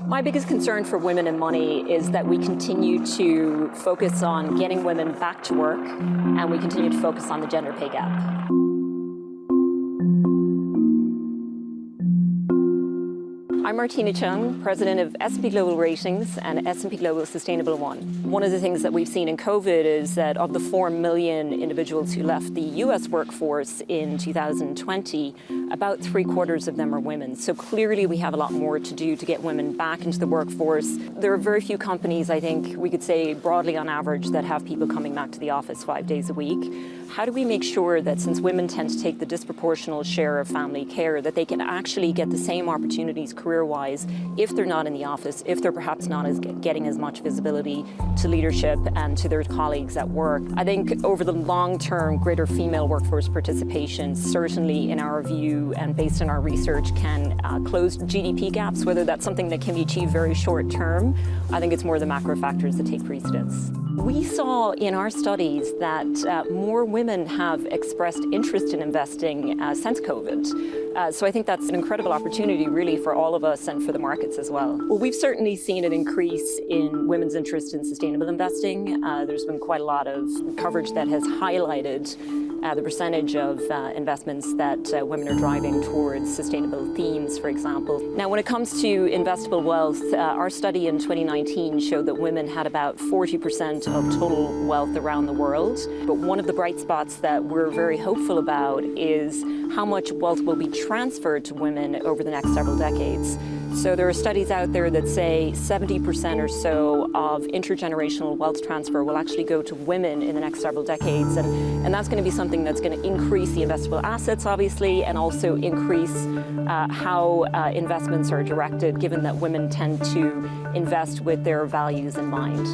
My biggest concern for women and money is that we continue to focus on getting women back to work, and we continue to focus on the gender pay gap. I'm Martina Cheung, president of S&P Global Ratings and S&P Global Sustainable 1. One of the things that we've seen in COVID is that of the 4 million individuals who left the US workforce in 2020, about 3/4 of them are women. So clearly we have a lot more to do to get women back into the workforce. There are very few companies, I think we could say broadly on average, that have people coming back to the office 5 days a week. How do we make sure that, since women tend to take the disproportional share of family care, that they can actually get the same opportunities career-wise if they're not in the office, if they're perhaps not getting as much visibility to leadership and to their colleagues at work? I think over the long term, greater female workforce participation, certainly in our view and based on our research, can close GDP gaps. Whether that's something that can be achieved very short term, I think it's more the macro factors that take precedence. We saw in our studies that more women have expressed interest in investing since COVID. So I think that's an incredible opportunity really for all of us and for the markets as well. Well, we've certainly seen an increase in women's interest in sustainable investing. There's been quite a lot of coverage that has highlighted the percentage of investments that women are driving towards sustainable themes, for example. Now, when it comes to investable wealth, our study in 2019 showed that women had about 40% of total wealth around the world. But one of the bright spots that we're very hopeful about is how much wealth will be transferred to women over the next several decades. So there are studies out there that say 70% or so of intergenerational wealth transfer will actually go to women in the next several decades. And that's going to be something that's going to increase the investable assets, obviously, and also increase how investments are directed, given that women tend to invest with their values in mind.